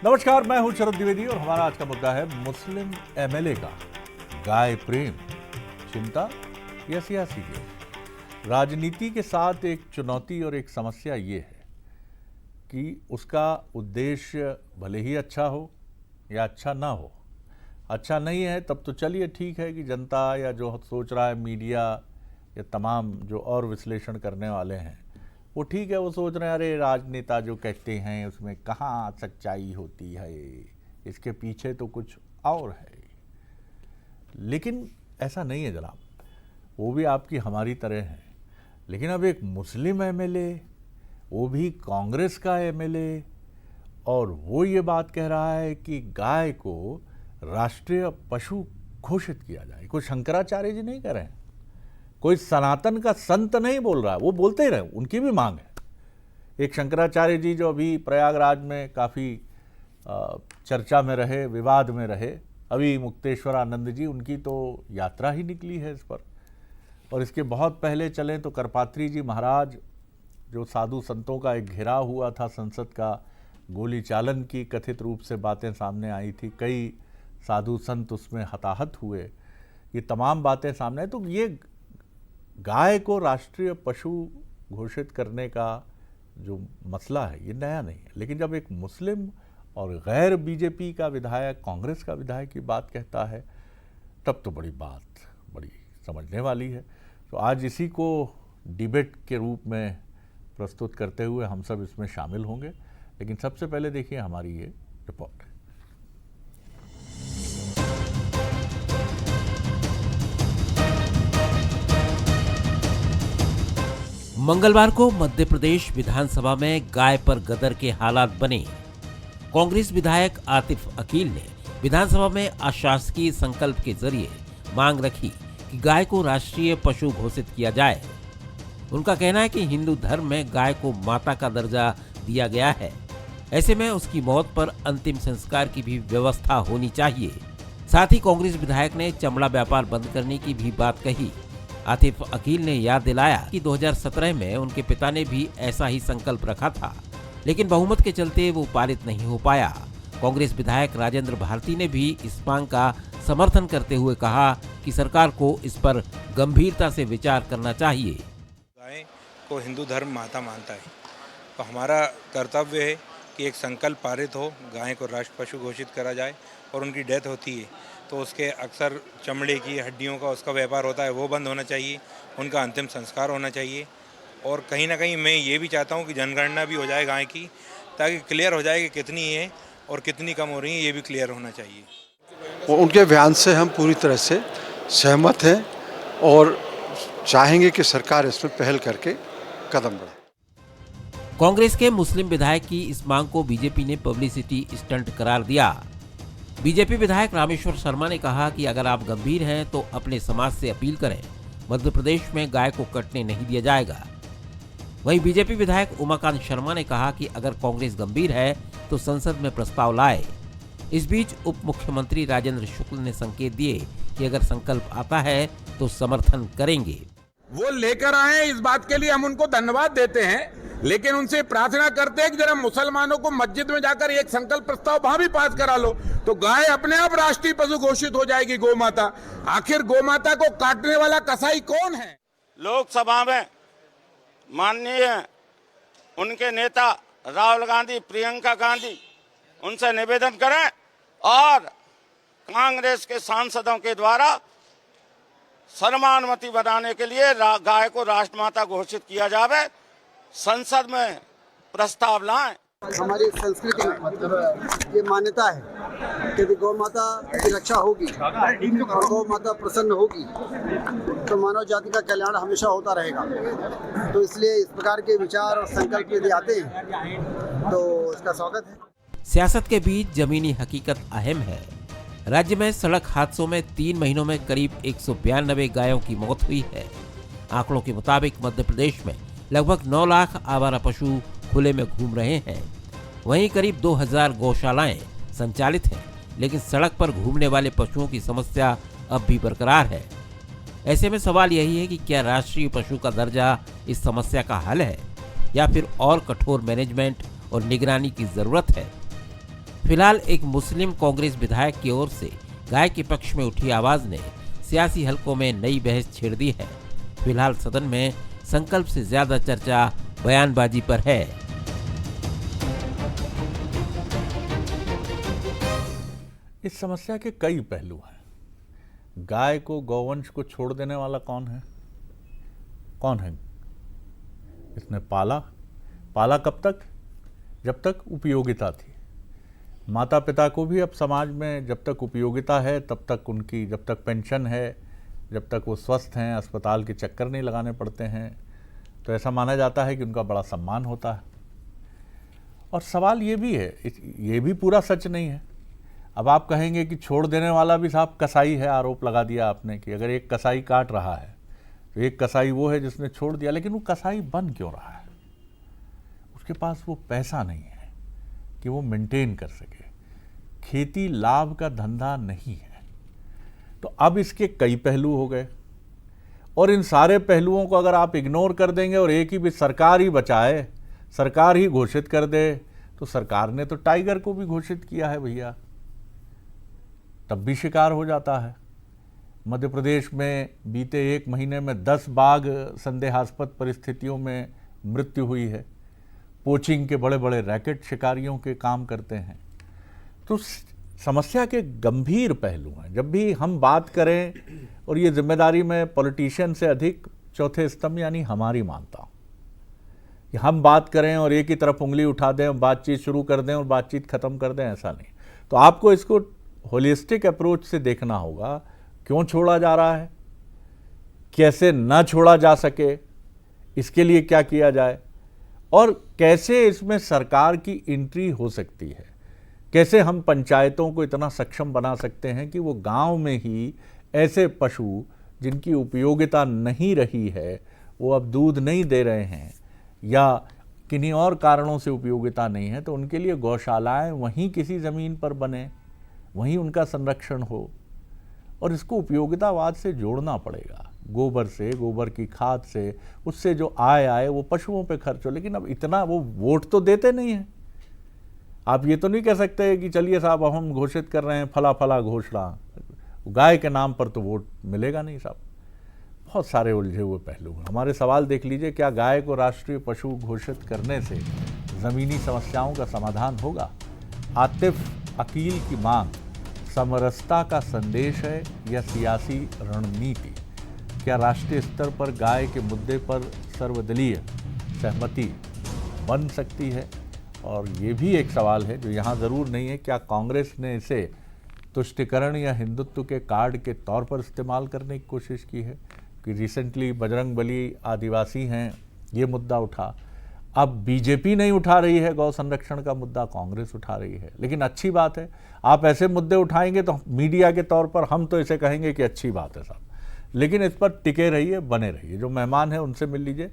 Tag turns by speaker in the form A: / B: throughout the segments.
A: नमस्कार, मैं हूं शरद द्विवेदी और हमारा आज का मुद्दा है मुस्लिम एमएलए का गाय प्रेम, चिंता या सियासी गेम। राजनीति के साथ एक चुनौती और एक समस्या ये है कि उसका उद्देश्य भले ही अच्छा हो या अच्छा ना हो। अच्छा नहीं है तब तो चलिए ठीक है कि जनता या जो सोच रहा है मीडिया या तमाम जो और विश्लेषण करने वाले हैं वो ठीक है, वो सोच रहे हैं अरे राजनेता जो कहते हैं उसमें कहाँ सच्चाई होती है, इसके पीछे तो कुछ और है। लेकिन ऐसा नहीं है जनाब, वो भी आपकी हमारी तरह हैं। लेकिन अब एक मुस्लिम एमएलए, वो भी कांग्रेस का एमएलए, और वो ये बात कह रहा है कि गाय को राष्ट्रीय पशु घोषित किया जाए। कोई शंकराचार्य जी नहीं कह रहे हैं, कोई सनातन का संत नहीं बोल रहा है, वो बोलते ही रहे, उनकी भी मांग है। एक शंकराचार्य जी जो अभी प्रयागराज में काफ़ी चर्चा में रहे, विवाद में रहे, अभी मुक्तेश्वर आनंद जी, उनकी तो यात्रा ही निकली है इस पर। और इसके बहुत पहले चलें तो करपात्री जी महाराज, जो साधु संतों का एक घेराव हुआ था संसद का, गोली चालन की कथित रूप से बातें सामने आई थी, कई साधु संत उसमें हताहत हुए, ये तमाम बातें सामने। तो ये गाय को राष्ट्रीय पशु घोषित करने का जो मसला है ये नया नहीं है। लेकिन जब एक मुस्लिम और गैर बीजेपी का विधायक, कांग्रेस का विधायक की बात कहता है, तब तो बड़ी समझने वाली है। तो आज इसी को डिबेट के रूप में प्रस्तुत करते हुए हम सब इसमें शामिल होंगे। लेकिन सबसे पहले देखिए हमारी ये रिपोर्ट।
B: मंगलवार को मध्य प्रदेश विधानसभा में गाय पर गदर के हालात बने। कांग्रेस विधायक आतिफ अकील ने विधानसभा में अशासकीय संकल्प के जरिए मांग रखी कि गाय को राष्ट्रीय पशु घोषित किया जाए। उनका कहना है कि हिंदू धर्म में गाय को माता का दर्जा दिया गया है, ऐसे में उसकी मौत पर अंतिम संस्कार की भी व्यवस्था होनी चाहिए। साथ ही कांग्रेस विधायक ने चमड़ा व्यापार बंद करने की भी बात कही। आतिफ अकील ने याद दिलाया कि 2017 में उनके पिता ने भी ऐसा ही संकल्प रखा था, लेकिन बहुमत के चलते वो पारित नहीं हो पाया। कांग्रेस विधायक राजेंद्र भारती ने भी इस मांग का समर्थन करते हुए कहा कि सरकार को इस पर गंभीरता से विचार करना चाहिए।
C: गाय को हिंदू धर्म माता मानता है, तो हमारा कर्तव्य है कि एक संकल्प पारित हो, गाय को राष्ट्र पशु घोषित करा जाए। और उनकी डेथ होती है तो उसके अक्सर चमड़े की हड्डियों का उसका व्यापार होता है, वो बंद होना चाहिए, उनका अंतिम संस्कार होना चाहिए। और कहीं ना कहीं मैं ये भी चाहता हूँ कि जनगणना भी हो जाए गाय की, ताकि क्लियर हो जाए कि कितनी है और कितनी कम हो रही है, ये भी क्लियर होना चाहिए।
D: उनके बयान से हम पूरी तरह से सहमत हैं और चाहेंगे कि सरकार इसमें पहल करके कदम बढ़ाए।
B: कांग्रेस के मुस्लिम विधायक की इस मांग को बीजेपी ने पब्लिसिटी स्टंट करार दिया। बीजेपी विधायक रामेश्वर शर्मा ने कहा कि अगर आप गंभीर हैं तो अपने समाज से अपील करें, मध्य प्रदेश में गाय को कटने नहीं दिया जाएगा। वहीं बीजेपी विधायक उमाकांत शर्मा ने कहा कि अगर कांग्रेस गंभीर है तो संसद में प्रस्ताव लाए। इस बीच उप मुख्यमंत्री राजेंद्र शुक्ल ने संकेत दिए कि अगर संकल्प आता है तो समर्थन करेंगे।
E: वो लेकर आए, इस बात के लिए हम उनको धन्यवाद देते हैं, लेकिन उनसे प्रार्थना करते हैं कि जरा मुसलमानों को मस्जिद में जाकर एक संकल्प प्रस्ताव वहां भी पास करा लो, तो गाय अपने आप राष्ट्रीय पशु घोषित हो जाएगी, गौ माता। आखिर गौ माता को काटने वाला कसाई कौन है?
F: लोकसभा में माननीय उनके नेता राहुल गांधी, प्रियंका गांधी, उनसे निवेदन करें और कांग्रेस के सांसदों के द्वारा सम्मानमती बनाने के लिए गाय को राष्ट्रमाता घोषित किया जाए, संसद में प्रस्ताव लाएं।
G: हमारी संस्कृति में ये मान्यता है कि गौ माता की रक्षा होगी और गौ माता प्रसन्न होगी तो मानव जाति का कल्याण हमेशा होता रहेगा। तो इसलिए इस प्रकार के विचार और संकल्प यदि आते हैं तो इसका स्वागत है।
B: सियासत के बीच जमीनी हकीकत अहम है। राज्य में सड़क हादसों में 3 महीनों में करीब 192 गायों की मौत हुई है। आंकड़ों के मुताबिक मध्य प्रदेश में लगभग 9 लाख आवारा पशु खुले में घूम रहे हैं। वहीं करीब 2000 गौशालाएं संचालित हैं, लेकिन सड़क पर घूमने वाले पशुओं की समस्या अब भी बरकरार है। ऐसे में सवाल यही है कि क्या राष्ट्रीय पशु का दर्जा इस समस्या का हल है या फिर और कठोर मैनेजमेंट और निगरानी की जरूरत है। फिलहाल एक मुस्लिम कांग्रेस विधायक की ओर से गाय के पक्ष में उठी आवाज ने सियासी हलकों में नई बहस छेड़ दी है। फिलहाल सदन में संकल्प से ज्यादा चर्चा बयानबाजी पर है।
A: इस समस्या के कई पहलू हैं। गाय को, गौवंश को छोड़ देने वाला कौन है? कौन है? इसने पाला कब तक? जब तक उपयोगिता थी। माता पिता को भी अब समाज में जब तक उपयोगिता है तब तक उनकी, जब तक पेंशन है, जब तक वो स्वस्थ हैं, अस्पताल के चक्कर नहीं लगाने पड़ते हैं, तो ऐसा माना जाता है कि उनका बड़ा सम्मान होता है। और सवाल ये भी है, ये भी पूरा सच नहीं है। अब आप कहेंगे कि छोड़ देने वाला भी साहब कसाई है, आरोप लगा दिया आपने कि अगर एक कसाई काट रहा है तो एक कसाई वो है जिसने छोड़ दिया, लेकिन वो कसाई बन क्यों रहा है? उसके पास वो पैसा नहीं है कि वो मेंटेन कर सके। खेती लाभ का धंधा नहीं है। तो अब इसके कई पहलू हो गए और इन सारे पहलुओं को अगर आप इग्नोर कर देंगे और एक ही भी सरकार ही बचाए, सरकार ही घोषित कर दे, तो सरकार ने तो टाइगर को भी घोषित किया है भैया, तब भी शिकार हो जाता है। मध्य प्रदेश में बीते 1 महीने में 10 बाघ संदेहास्पद परिस्थितियों में मृत्यु हुई है। पोचिंग के बड़े बड़े रैकेट शिकारियों के काम करते हैं। तो समस्या के गंभीर पहलू हैं। जब भी हम बात करें, और ये जिम्मेदारी में पॉलिटिशियन से अधिक चौथे स्तंभ यानी हमारी मानता हूँ कि हम बात करें और एक ही तरफ उंगली उठा दें, बातचीत शुरू कर दें और बातचीत खत्म कर दें, ऐसा नहीं। तो आपको इसको होलिस्टिक अप्रोच से देखना होगा। क्यों छोड़ा जा रहा है, कैसे ना छोड़ा जा सके, इसके लिए क्या किया जाए, और कैसे इसमें सरकार की एंट्री हो सकती है। कैसे हम पंचायतों को इतना सक्षम बना सकते हैं कि वो गांव में ही ऐसे पशु जिनकी उपयोगिता नहीं रही है, वो अब दूध नहीं दे रहे हैं या किन्हीं और कारणों से उपयोगिता नहीं है, तो उनके लिए गौशालाएं वहीं किसी ज़मीन पर बने, वहीं उनका संरक्षण हो। और इसको उपयोगितावाद से जोड़ना पड़ेगा। गोबर से, गोबर की खाद से, उससे जो आय आए वो पशुओं पे खर्च हो। लेकिन अब इतना वो वोट तो देते नहीं हैं। आप ये तो नहीं कह सकते कि चलिए साहब अब हम घोषित कर रहे हैं फला फला घोषणा, गाय के नाम पर तो वोट मिलेगा नहीं साहब। बहुत सारे उलझे हुए पहलू हैं। हमारे सवाल देख लीजिए, क्या गाय को राष्ट्रीय पशु घोषित करने से ज़मीनी समस्याओं का समाधान होगा? आतिफ अकील की मांग समरसता का संदेश है या सियासी रणनीति? क्या राष्ट्रीय स्तर पर गाय के मुद्दे पर सर्वदलीय सहमति बन सकती है? और ये भी एक सवाल है जो यहाँ ज़रूर नहीं है, क्या कांग्रेस ने इसे तुष्टिकरण या हिंदुत्व के कार्ड के तौर पर इस्तेमाल करने की कोशिश की है? कि रिसेंटली बजरंगबली आदिवासी हैं, ये मुद्दा उठा। अब बीजेपी नहीं उठा रही है गौ संरक्षण का मुद्दा, कांग्रेस उठा रही है। लेकिन अच्छी बात है, आप ऐसे मुद्दे उठाएंगे तो मीडिया के तौर पर हम तो इसे कहेंगे कि अच्छी बात है साहब। लेकिन इस पर टिके रहिए, बने रहिए। जो मेहमान हैं उनसे मिल लीजिए।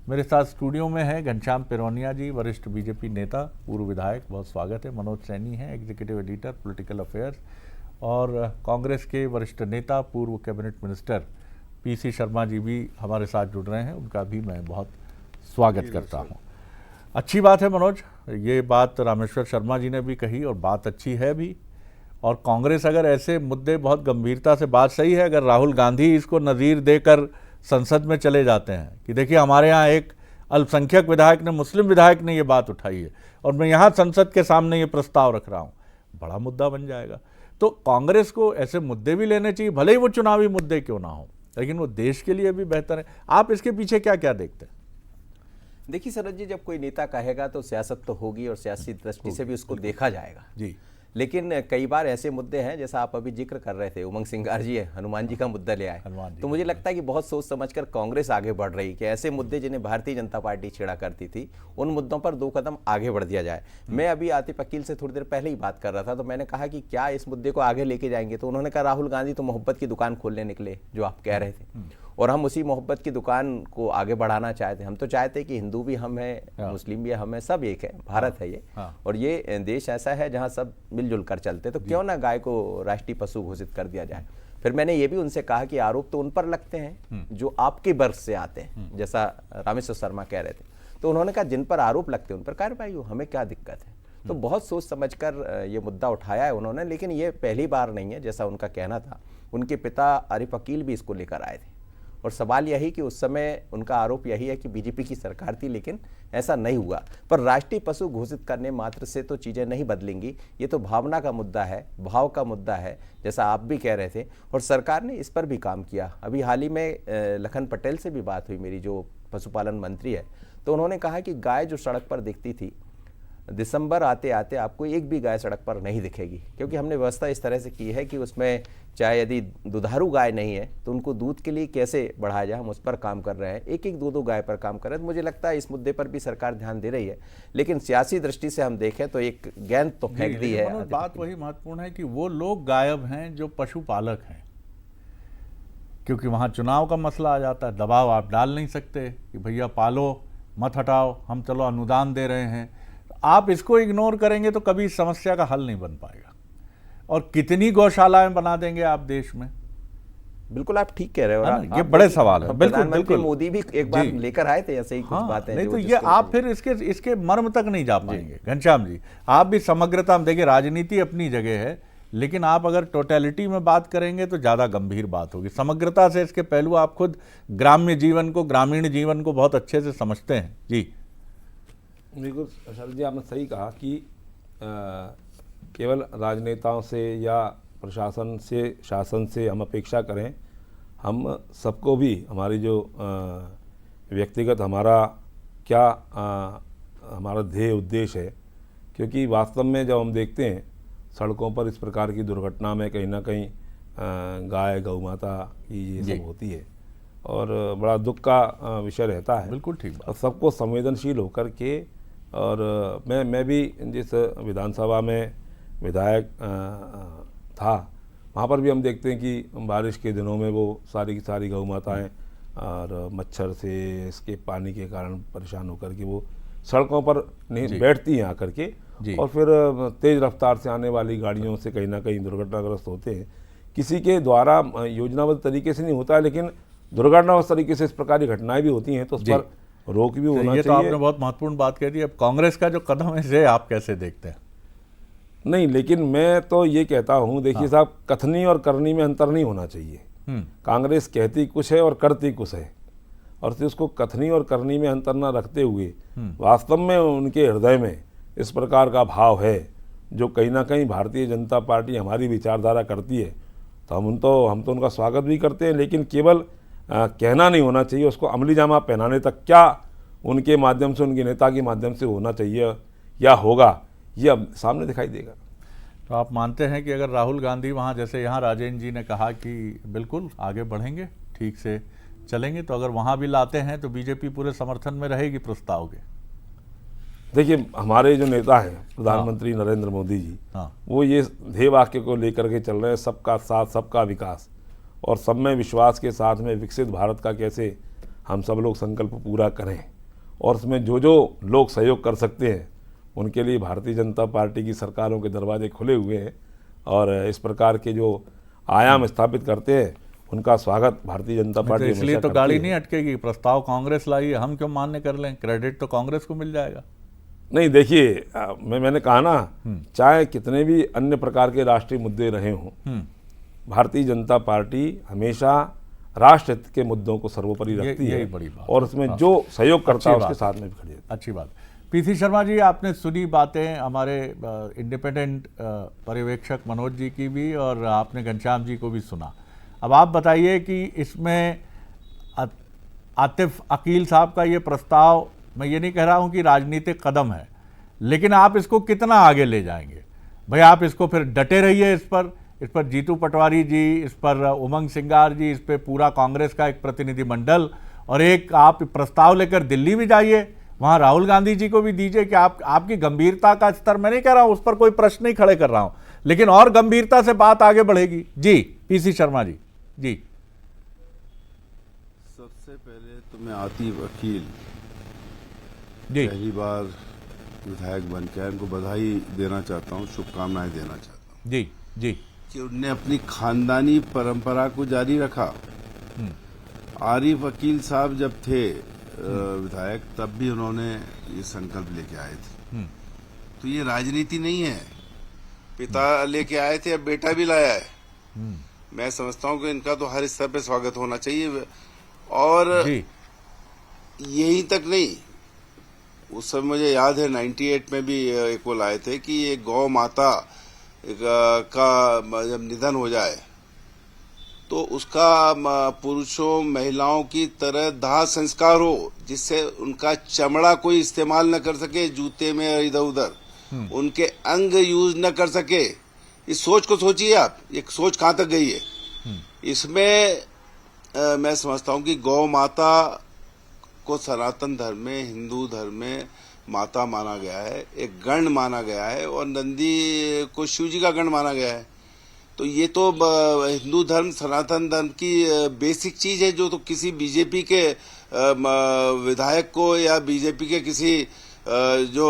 A: मेरे साथ स्टूडियो में है घनश्याम पिरोनिया जी, वरिष्ठ बीजेपी नेता, पूर्व विधायक, बहुत स्वागत है। मनोज सैनी हैं, एग्जीक्यूटिव एडिटर पॉलिटिकल अफेयर्स, और कांग्रेस के वरिष्ठ नेता, पूर्व cabinet minister PC Sharma ji भी हमारे साथ जुड़ रहे हैं। उनका भी मैं बहुत स्वागत करता हूं। अच्छी बात है मनोज, ये बात रामेश्वर शर्मा जी ने भी कही और बात अच्छी है भी। और कांग्रेस अगर ऐसे मुद्दे बहुत गंभीरता से, बात सही है, अगर राहुल गांधी इसको नज़ीर देकर संसद में चले जाते हैं कि देखिए हमारे यहाँ एक अल्पसंख्यक विधायक ने, मुस्लिम विधायक ने ये बात उठाई है और मैं यहाँ संसद के सामने ये प्रस्ताव रख रहा हूँ, बड़ा मुद्दा बन जाएगा। तो कांग्रेस को ऐसे मुद्दे भी लेने चाहिए, भले ही वो चुनावी मुद्दे क्यों ना हो, लेकिन वो देश के लिए भी बेहतर है। आप इसके पीछे क्या क्या देखते हैं?
H: देखिए शरद जी, जब कोई नेता कहेगा तो सियासत तो होगी और सियासी दृष्टि से भी उसको देखा जाएगा
A: जी।
H: लेकिन कई बार ऐसे मुद्दे हैं, जैसा आप अभी जिक्र कर रहे थे, उमंग सिंगार जी है, हनुमान जी का मुद्दा ले आए, तो मुझे लगता है कि बहुत सोच समझकर कांग्रेस आगे बढ़ रही कि ऐसे मुद्दे जिन्हें भारतीय जनता पार्टी छेड़ा करती थी, उन मुद्दों पर 2 कदम आगे बढ़ दिया जाए। मैं अभी आतिफ अकील से थोड़ी देर पहले ही बात कर रहा था, तो मैंने कहा कि क्या इस मुद्दे को आगे लेके जाएंगे, तो उन्होंने कहा राहुल गांधी तो मोहब्बत की दुकान खोलने निकले, जो आप कह रहे थे, और हम उसी मोहब्बत की दुकान को आगे बढ़ाना चाहते हैं। हम तो चाहते हैं कि हिंदू भी हम हैं, मुस्लिम भी हम हैं, सब एक है, भारत है ये, और ये देश ऐसा है जहां सब मिलजुल कर चलते, तो क्यों ना गाय को राष्ट्रीय पशु घोषित कर दिया जाए। फिर मैंने ये भी उनसे कहा कि आरोप तो उन पर लगते हैं जो आपके वर्ग से आते हैं, जैसा रामेश्वर शर्मा कह रहे थे, तो उन्होंने कहा जिन पर आरोप लगते हैं उन पर कार्रवाई हो, हमें क्या दिक्कत है। तो बहुत सोच समझकर ये मुद्दा उठाया है उन्होंने, लेकिन ये पहली बार नहीं है। जैसा उनका कहना था, उनके पिता आरिफ अकील भी इसको लेकर आए थे और सवाल यही कि उस समय उनका आरोप यही है कि बीजेपी की सरकार थी, लेकिन ऐसा नहीं हुआ। पर राष्ट्रीय पशु घोषित करने मात्र से तो चीज़ें नहीं बदलेंगी, ये तो भावना का मुद्दा है, भाव का मुद्दा है, जैसा आप भी कह रहे थे, और सरकार ने इस पर भी काम किया। अभी हाल ही में लखन पटेल से भी बात हुई मेरी, जो पशुपालन मंत्री है, तो उन्होंने कहा कि गाय जो सड़क पर दिखती थी, दिसंबर आते आते आपको एक भी गाय सड़क पर नहीं दिखेगी, क्योंकि हमने व्यवस्था इस तरह से की है कि उसमें चाहे यदि दुधारू गाय नहीं है तो उनको दूध के लिए कैसे बढ़ाया जाए, हम उस पर काम कर रहे हैं। एक एक दो गाय पर काम कर रहे हैं। तो मुझे लगता है इस मुद्दे पर भी सरकार ध्यान दे रही है, लेकिन सियासी दृष्टि से हम देखें तो एक गेंद तो फेंक दी है।
A: बात वही महत्वपूर्ण है कि वो लोग गायब हैं जो पशुपालक हैं, क्योंकि वहाँ चुनाव का मसला आ जाता है। दबाव आप डाल नहीं सकते कि भैया पालो मत हटाओ, हम चलो अनुदान दे रहे हैं। आप इसको इग्नोर करेंगे तो कभी इस समस्या का हल नहीं बन पाएगा। और कितनी गौशालाएं बना देंगे आप देश में?
H: बिल्कुल आप ठीक कह रहे हो।
A: और ये बड़े सवाल है। बिल्कुल बिल्कुल,
H: मोदी भी एक बार लेकर आए थे ऐसे ही कुछ बातें।
A: नहीं तो ये आप फिर इसके मर्म तक नहीं जा पाएंगे। घनश्याम जी, आप भी समग्रता में देखिए, राजनीति अपनी जगह है, लेकिन आप अगर टोटलिटी में बात करेंगे तो ज़्यादा गंभीर बात होगी। समग्रता से इसके पहलू आप खुद ग्राम्य जीवन को, ग्रामीण जीवन को बहुत अच्छे से समझते हैं। जी
I: बिल्कुल शरद जी, आपने सही कहा कि केवल राजनेताओं से या प्रशासन से, शासन से हम अपेक्षा करें, हम सबको भी हमारी जो व्यक्तिगत हमारा क्या हमारा ध्येय उद्देश्य है, क्योंकि वास्तव में जब हम देखते हैं सड़कों पर इस प्रकार की दुर्घटना में कहीं ना कहीं गाय गौ माता की ये सब होती है और बड़ा दुख का विषय रहता है।
A: बिल्कुल ठीक बात।
I: और सबको संवेदनशील होकर के, और मैं भी जिस विधानसभा में विधायक था, वहाँ पर भी हम देखते हैं कि बारिश के दिनों में वो सारी की सारी गौ माताएँ और मच्छर से, इसके पानी के कारण परेशान होकर के वो सड़कों पर नहीं बैठती हैं आकर के, और फिर तेज़ रफ्तार से आने वाली गाड़ियों से कहीं ना कहीं दुर्घटनाग्रस्त होते हैं। किसी के द्वारा योजनाबद्ध तरीके से नहीं होता है, लेकिन दुर्घटनावश तरीके से इस प्रकार की घटनाएं भी होती हैं, तो उस पर रोक भी होना चाहिए।
A: तो आपने बहुत महत्वपूर्ण बात कह दी। अब कांग्रेस का जो कदम है इसे आप कैसे देखते हैं?
I: नहीं, लेकिन मैं तो ये कहता हूँ, देखिए साहब, कथनी और करनी में अंतर नहीं होना चाहिए। कांग्रेस कहती कुछ है और करती कुछ है, और फिर उसको कथनी और करनी में अंतर न रखते हुए वास्तव में उनके हृदय में इस प्रकार का भाव है जो कहीं ना कहीं भारतीय जनता पार्टी हमारी विचारधारा करती है, तो हम तो उनका स्वागत भी करते हैं। लेकिन केवल कहना नहीं होना चाहिए, उसको अमली जामा पहनाने तक क्या उनके माध्यम से, उनके नेता के माध्यम से होना चाहिए या होगा, ये अब सामने दिखाई देगा।
A: तो आप मानते हैं कि अगर राहुल गांधी वहाँ, जैसे यहाँ राजेंद्र जी ने कहा कि बिल्कुल आगे बढ़ेंगे, ठीक से चलेंगे, तो अगर वहाँ भी लाते हैं तो बीजेपी पूरे समर्थन में रहेगी प्रस्ताव के?
I: देखिए, हमारे जो नेता हैं प्रधानमंत्री नरेंद्र मोदी जी, वो ये ध्येय वाक्य को लेकर के चल रहे हैं, सबका साथ सबका विकास, और सब में विश्वास के साथ में विकसित भारत का कैसे हम सब लोग संकल्प पूरा करें, और उसमें जो जो लोग सहयोग कर सकते हैं उनके लिए भारतीय जनता पार्टी की सरकारों के दरवाजे खुले हुए हैं, और इस प्रकार के जो आयाम स्थापित करते हैं उनका स्वागत भारतीय जनता पार्टी
A: तो इसलिए तो गाड़ी नहीं अटकेगी। प्रस्ताव कांग्रेस लाई है, हम क्यों मान्य कर लें? क्रेडिट तो कांग्रेस को मिल जाएगा।
I: नहीं, देखिए, मैंने कहा ना, चाहे कितने भी अन्य प्रकार के राष्ट्रीय मुद्दे रहे हों, भारतीय जनता पार्टी हमेशा राष्ट्र हित के मुद्दों को सर्वोपरि रखती है,
A: बड़ी बात।
I: और उसमें जो सहयोग करता है उसके साथ में भी खड़ी है।
A: अच्छी बात। पीसी शर्मा जी, आपने सुनी बातें हमारे इंडिपेंडेंट पर्यवेक्षक मनोज जी की भी, और आपने घनश्याम जी को भी सुना। अब आप बताइए कि इसमें आतिफ अकील साहब का ये प्रस्ताव, मैं ये नहीं कह रहा हूँ कि राजनीतिक कदम है, लेकिन आप इसको कितना आगे ले जाएंगे? भाई आप इसको फिर डटे रहिए, इस पर जीतू पटवारी जी, इस पर उमंग सिंगार जी, इस पर पूरा कांग्रेस का एक प्रतिनिधिमंडल, और एक आप प्रस्ताव लेकर दिल्ली भी जाइए, वहाँ राहुल गांधी जी को भी दीजिए कि आपकी गंभीरता का स्तर, मैं नहीं कह रहा हूँ, उस पर कोई प्रश्न नहीं खड़े कर रहा हूँ, लेकिन और गंभीरता से बात आगे बढ़ेगी। जी पीसी शर्मा जी। जी,
J: सबसे पहले तो मैं आतिफ अकील
A: जी,
J: पहली बार विधायक बन के उनको बधाई देना चाहता हूँ, शुभकामनाएं देना चाहता हूँ।
A: जी जी,
J: कि उनने अपनी खानदानी परंपरा को जारी रखा। आरिफ अकील साहब जब थे विधायक, तब भी उन्होंने ये संकल्प लेके आए थे। तो ये राजनीति नहीं है। पिता लेके आए थे, अब बेटा भी लाया है। मैं समझता हूँ कि इनका तो हर स्तर पे स्वागत होना चाहिए। और यही तक नहीं, उस समय मुझे याद है 98 में भी एक वो लाए थे कि ये गौ माता का जब निधन हो जाए तो उसका पुरुषों महिलाओं की तरह दाह संस्कार हो, जिससे उनका चमड़ा कोई इस्तेमाल न कर सके जूते में इधर उधर, उनके अंग यूज न कर सके। इस सोच को सोचिए आप, ये सोच कहाँ तक गई है। इसमें मैं समझता हूँ कि गौ माता को सनातन धर्म में, हिंदू धर्म में माता माना गया है, एक गण माना गया है, और नंदी को शिव जी का गण माना गया है। तो ये तो हिंदू धर्म, सनातन धर्म की बेसिक चीज है, जो तो किसी बीजेपी के विधायक को या बीजेपी के किसी जो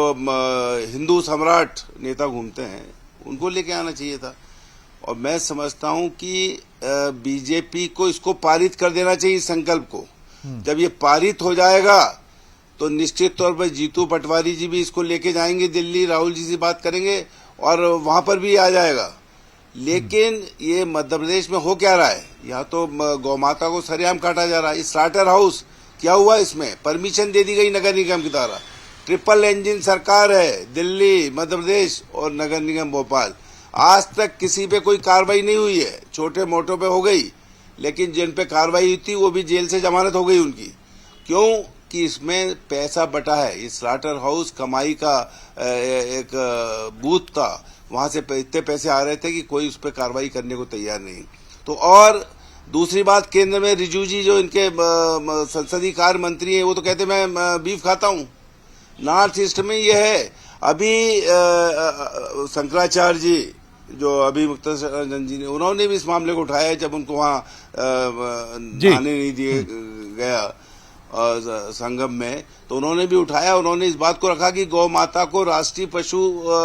J: हिंदू सम्राट नेता घूमते हैं उनको लेके आना चाहिए था। और मैं समझता हूं कि बीजेपी को इसको पारित कर देना चाहिए, संकल्प को। जब ये पारित हो जाएगा तो निश्चित तौर पर जीतू पटवारी जी भी इसको लेके जाएंगे दिल्ली, राहुल जी से बात करेंगे और वहां पर भी आ जाएगा। लेकिन ये मध्य प्रदेश में हो क्या रहा है, यहाँ तो गौ माता को सरेआम काटा जा रहा है। स्लाटर हाउस क्या हुआ, इसमें परमिशन दे दी गई नगर निगम के द्वारा। ट्रिपल इंजन सरकार है, दिल्ली, मध्य प्रदेश और नगर निगम भोपाल। आज तक किसी पे कोई कार्रवाई नहीं हुई है, छोटे मोटों पे हो गई, लेकिन जिन पे कार्रवाई हुई थी वो भी जेल से जमानत हो गई उनकी। क्यों? कि इसमें पैसा बटा है। ये स्लाटर हाउस कमाई का एक बूथ था, वहां से इतने पैसे आ रहे थे कि कोई उस पर कार्रवाई करने को तैयार नहीं। तो और दूसरी बात, केंद्र में रिजू जी जो इनके संसदीय कार्य मंत्री हैं, वो तो कहते मैं बीफ खाता हूं। नॉर्थ ईस्ट में ये है। अभी शंकराचार्य जी जो अभी मुक्तेश्वर रंजन जी ने, उन्होंने भी इस मामले को उठाया जब उनको वहां आने नहीं दिए गया संगम में, तो उन्होंने भी उठाया। उन्होंने इस बात को रखा कि गौ माता को राष्ट्रीय पशु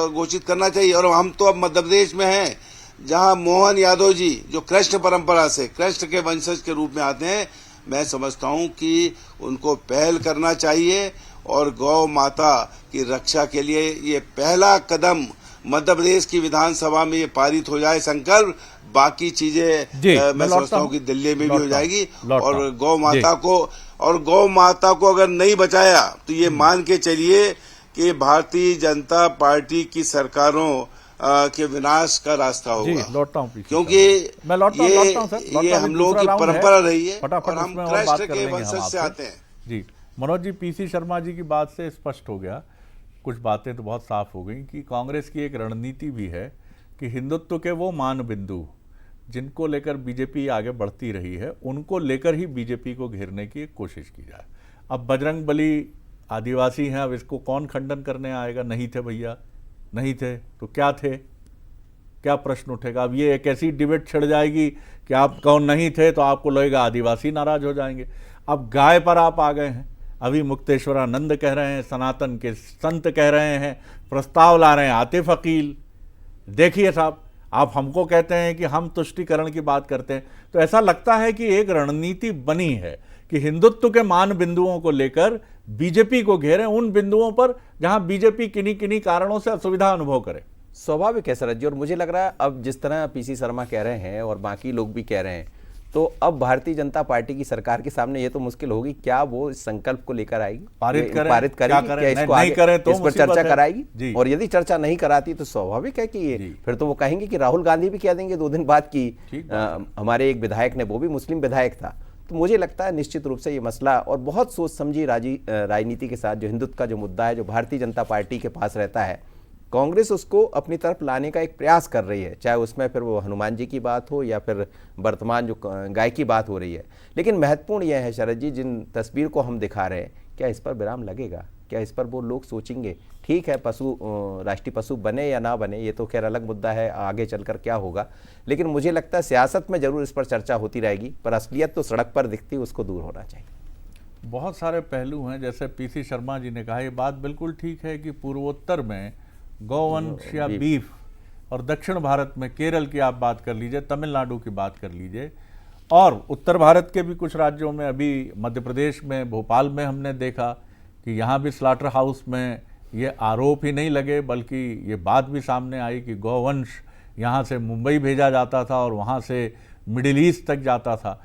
J: घोषित करना चाहिए। और हम तो अब मध्य प्रदेश में हैं, जहां मोहन यादव जी जो कृष्ण परंपरा से, कृष्ण के वंशज के रूप में आते हैं, मैं समझता हूं कि उनको पहल करना चाहिए। और गौ माता की रक्षा के लिए ये पहला कदम मध्य प्रदेश की विधानसभा में ये पारित हो जाए संकल्प। बाकी चीजें मैं समझता हूं कि दिल्ली में भी हो जाएगी। और गौ माता को अगर नहीं बचाया तो ये मान के चलिए कि भारतीय जनता पार्टी की सरकारों के विनाश का रास्ता होगा। क्योंकि ये हम लोगों की परंपरा रही है और हम कृष्ण के वंशज से आते हैं।
A: जी मनोज जी, पीसी शर्मा जी की बात से स्पष्ट हो गया, कुछ बातें तो बहुत साफ हो गई कि कांग्रेस की एक रणनीति भी है कि हिंदुत्व के वो मान बिंदु जिनको लेकर बीजेपी आगे बढ़ती रही है, उनको लेकर ही बीजेपी को घेरने की कोशिश की जाए। अब बजरंग बली आदिवासी हैं, अब इसको कौन खंडन करने आएगा? नहीं थे भैया, नहीं थे तो क्या थे, क्या प्रश्न उठेगा? अब ये एक ऐसी डिबेट छिड़ जाएगी कि आप कौन नहीं थे तो आपको लगेगा आदिवासी नाराज हो जाएंगे। अब गाय पर आप आ गए हैं, अभी मुक्तेश्वरानंद कह रहे हैं, सनातन के संत कह रहे हैं, प्रस्ताव ला रहे हैं आतिफ अकील। देखिए साहब, आप हमको कहते हैं कि हम तुष्टीकरण की बात करते हैं, तो ऐसा लगता है कि एक रणनीति बनी है कि हिंदुत्व के मान बिंदुओं को लेकर बीजेपी को घेरें, उन बिंदुओं पर जहां बीजेपी किन्हीं कारणों से असुविधा अनुभव करे।
H: स्वाभाविक है शरद जी। और मुझे लग रहा है अब जिस तरह पीसी शर्मा कह रहे हैं और बाकी लोग भी कह रहे हैं, तो अब भारतीय जनता पार्टी की सरकार के सामने ये तो मुश्किल होगी, क्या वो इस संकल्प को लेकर आएगी,
A: पारित
H: करेगी, क्या इसको आगे इस पर चर्चा कराएगी? और यदि चर्चा नहीं कराती तो स्वाभाविक है कि ये फिर तो वो कहेंगे कि राहुल गांधी भी कह देंगे 2 दिन बाद की हमारे एक विधायक ने, वो भी मुस्लिम विधायक था। तो मुझे लगता है निश्चित रूप से ये मसला और बहुत सोच समझी राजनीति के साथ जो हिंदुत्व का जो मुद्दा है, जो भारतीय जनता पार्टी के पास रहता है, कांग्रेस उसको अपनी तरफ लाने का एक प्रयास कर रही है, चाहे उसमें फिर वो हनुमान जी की बात हो या फिर वर्तमान जो गाय की बात हो रही है। लेकिन महत्वपूर्ण यह है शरद जी, जिन तस्वीर को हम दिखा रहे हैं, क्या इस पर विराम लगेगा? क्या इस पर वो लोग सोचेंगे? ठीक है, पशु राष्ट्रीय पशु बने या ना बने, ये तो खैर अलग मुद्दा है, आगे चलकर क्या होगा। लेकिन मुझे लगता है सियासत में जरूर इस पर चर्चा होती रहेगी, पर असलियत तो सड़क पर दिखती है, उसको दूर होना चाहिए।
A: बहुत सारे पहलू हैं, जैसे पीसी शर्मा जी ने कहा, ये बात बिल्कुल ठीक है कि पूर्वोत्तर में गौवंश या बीफ, और दक्षिण भारत में केरल की आप बात कर लीजिए, तमिलनाडु की बात कर लीजिए, और उत्तर भारत के भी कुछ राज्यों में, अभी मध्य प्रदेश में भोपाल में हमने देखा कि यहाँ भी स्लाटर हाउस में ये आरोप ही नहीं लगे बल्कि ये बात भी सामने आई कि गौवंश यहाँ से मुंबई भेजा जाता था और वहाँ से मिडिल ईस्ट तक जाता था।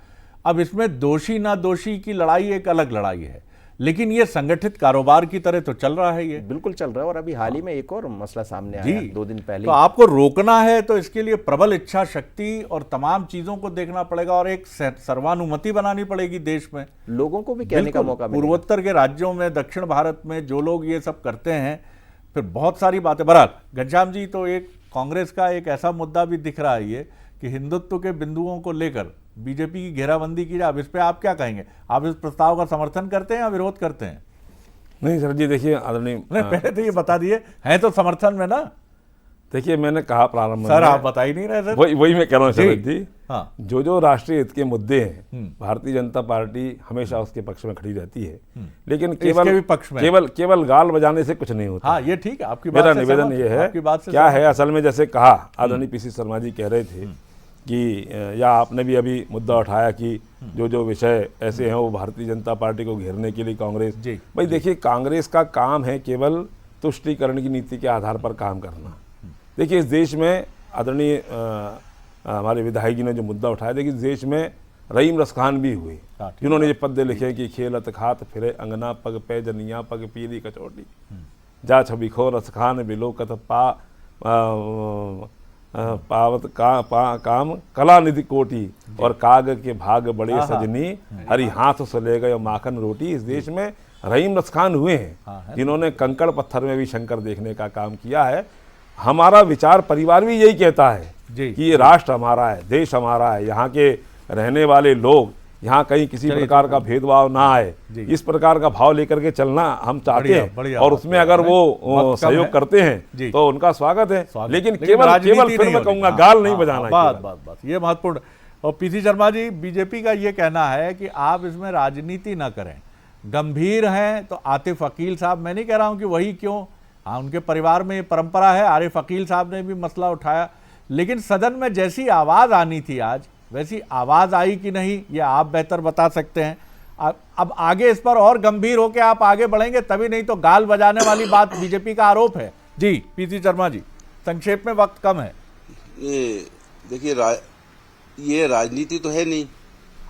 A: अब इसमें दोषी ना दोषी की लड़ाई एक अलग लड़ाई है, लेकिन ये संगठित कारोबार की तरह तो चल रहा है, ये
H: बिल्कुल चल रहा है। और अभी हाल ही में एक और मसला सामने आया 2 दिन पहले।
A: तो आपको रोकना है तो इसके लिए प्रबल इच्छा शक्ति और तमाम चीजों को देखना पड़ेगा और एक सर्वानुमति बनानी पड़ेगी देश में,
H: लोगों को भी कहने का मौका मिलेगा।
A: पूर्वोत्तर के राज्यों में, दक्षिण भारत में जो लोग ये सब करते हैं, फिर बहुत सारी बातें। बहरहाल घनश्याम जी, तो एक कांग्रेस का एक ऐसा मुद्दा भी दिख रहा है ये कि हिंदुत्व के बिंदुओं को लेकर बीजेपी की घेराबंदी की जाए। अब इस पे आप क्या कहेंगे? आप इस प्रस्ताव का समर्थन करते हैं या विरोध करते हैं?
I: नहीं सर जी, देखिए आदरणीय,
A: पहले तो ये बता दिए, हैं तो समर्थन में ना?
I: देखिए मैंने कहा प्रारंभ में,
A: सर आप बता ही नहीं रहे सर।
I: वही मैं कह रहा हूँ शरद जी।
A: हाँ।
I: जो राष्ट्रीय हित के मुद्दे हैं, भारतीय जनता पार्टी हमेशा उसके पक्ष में खड़ी रहती है, लेकिन केवल गाल बजाने से कुछ नहीं होता।
A: हाँ, ये ठीक है, आपकी बात
I: मेरा निवेदन ये है, क्या है असल में, जैसे कहा आदरणीय पीसी शर्मा जी कह रहे थे कि, या आपने भी अभी मुद्दा उठाया कि जो विषय ऐसे हैं वो भारतीय जनता पार्टी को घेरने के लिए कांग्रेस। भाई देखिए, कांग्रेस का काम है केवल तुष्टीकरण की नीति के आधार पर काम करना। देखिए इस देश में आदरणीय हमारे विधायक जी ने जो मुद्दा उठाया, देखिए इस देश में रहीम रसखान भी हुए जिन्होंने ये पद्य लिखे कि खेलत खात फिरे अंगना पग पे जनिया पग पीली कचौटी जा छवि खो रसखान बिलोकत पावत काम कला निधि कोटी और काग के भाग बड़े सजनी हरी हाथ से ले गए माखन रोटी। इस देश में रहीम रसखान हुए हैं जिन्होंने कंकड़ पत्थर में भी शंकर देखने का काम किया है। हमारा विचार परिवार भी यही कहता है कि ये राष्ट्र हमारा है, देश हमारा है, यहाँ के रहने वाले लोग, यहाँ कहीं किसी प्रकार का भेदभाव ना आए, इस प्रकार का भाव लेकर के चलना हम चाहते हैं। और उसमें अगर वो सहयोग करते हैं तो उनका स्वागत है, लेकिन केवल फिर मैं कहूँगा गाल नहीं बजाना।
A: बात ये महत्वपूर्ण। और पीसी शर्मा जी, बीजेपी का ये कहना है कि आप इसमें राजनीति ना करें, गंभीर हैं तो आतिफ अकील साहब, मैं नहीं कह रहा हूँ कि वही क्यों, हाँ उनके परिवार में ये परंपरा है, आरिफ अकील साहब ने भी मसला उठाया, लेकिन सदन में जैसी आवाज़ आनी थी आज वैसी आवाज़ आई कि नहीं, ये आप बेहतर बता सकते हैं। अब आगे इस पर और गंभीर होकर आप आगे बढ़ेंगे तभी, नहीं तो गाल बजाने वाली बात बीजेपी का आरोप है। जी पीसी शर्मा जी, संक्षेप में, वक्त कम है।
J: देखिए ये राजनीति तो है नहीं,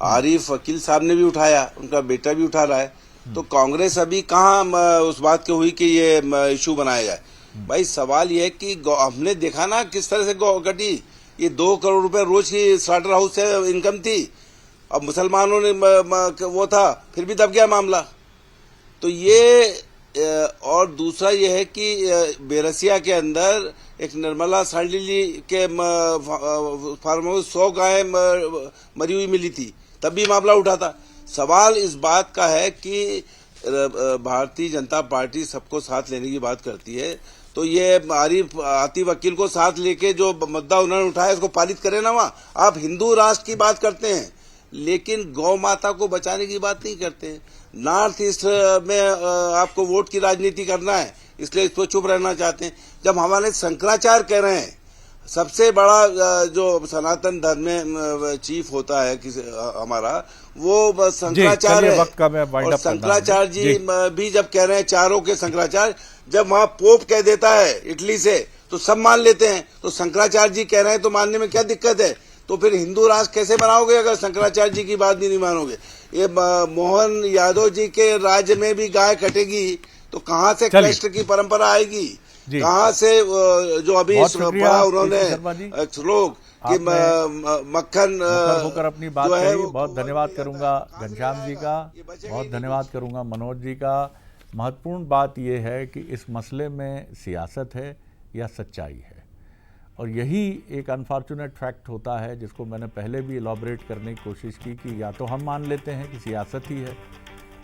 J: आरिफ अकील साहब ने भी उठाया, उनका बेटा भी उठा रहा है, तो कांग्रेस अभी कहाँ उस बात की हुई कि ये इशू बनाया जाए। भाई सवाल ये है कि हमने देखा ना किस तरह से घटी, ये 2 करोड़ रुपए रोज की स्लाटर हाउस से इनकम थी, अब मुसलमानों ने वो था, फिर भी दब गया मामला। तो ये और दूसरा ये है कि बेरसिया के अंदर एक निर्मला सांडीली के फार्म हाउस 100 गायें मरी हुई मिली थी, तब भी मामला उठा था। सवाल इस बात का है कि भारतीय जनता पार्टी सबको साथ लेने की बात करती है, तो ये आतिफ वकील को साथ लेके जो मुद्दा उन्होंने उठाया इसको पारित करें ना। वहाँ आप हिंदू राष्ट्र की बात करते हैं लेकिन गौ माता को बचाने की बात नहीं करते। नॉर्थ ईस्ट में आपको वोट की राजनीति करना है, इसलिए इस पर चुप रहना चाहते हैं। जब हमारे शंकराचार्य कह रहे हैं, सबसे बड़ा जो सनातन धर्म में चीफ होता है हमारा, वो शंकराचार्य है। और शंकराचार्य जी भी जब कह रहे हैं, चारों के शंकराचार्य, जब वहां पोप कह देता है इटली से तो सब मान लेते हैं, तो शंकराचार्य जी कह रहे हैं तो मानने में क्या दिक्कत है? तो फिर हिंदू राष्ट्र कैसे बनाओगे अगर शंकराचार्य जी की बात भी नहीं मानोगे? ये मोहन यादव जी के राज्य में भी गाय कटेगी तो कहाँ से कृष्ण की परंपरा आएगी? कहाँ से जो अभी पढ़ा उन्होंने श्लोक कि मक्खन
A: होकर अपनी बात कही। बहुत धन्यवाद करूंगा घनश्याम जी का, बहुत धन्यवाद करूंगा मनोज जी का। महत्वपूर्ण बात यह है कि इस मसले में सियासत है या सच्चाई है, और यही एक अनफॉर्चुनेट फैक्ट होता है जिसको मैंने पहले भी इलॉबरेट करने की कोशिश की कि या तो हम मान लेते हैं कि सियासत ही है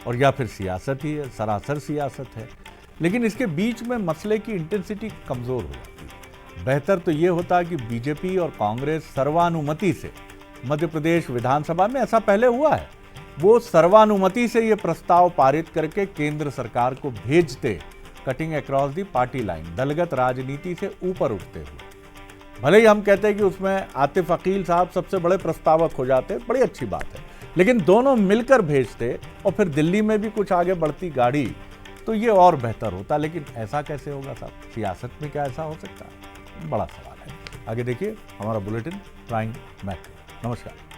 A: और या फिर सियासत ही है, सरासर सियासत है, लेकिन इसके बीच में मसले की इंटेंसिटी कमज़ोर हो जाती है। बेहतर तो ये होता है कि बीजेपी और कांग्रेस सर्वानुमति से, मध्य प्रदेश विधानसभा में ऐसा पहले हुआ है, वो सर्वानुमति से ये प्रस्ताव पारित करके केंद्र सरकार को भेजते, cutting across the party line, दलगत राजनीति से ऊपर उठते हुए। भले ही हम कहते हैं कि उसमें आतिफ अकील साहब सबसे बड़े प्रस्तावक हो जाते, बड़ी अच्छी बात है, लेकिन दोनों मिलकर भेजते और फिर दिल्ली में भी कुछ आगे बढ़ती गाड़ी तो ये और बेहतर होता। लेकिन ऐसा कैसे होगा साहब? सियासत में क्या ऐसा हो सकता है? बड़ा सवाल है। आगे देखिए हमारा बुलेटिन प्राइम मैक्रो। नमस्कार।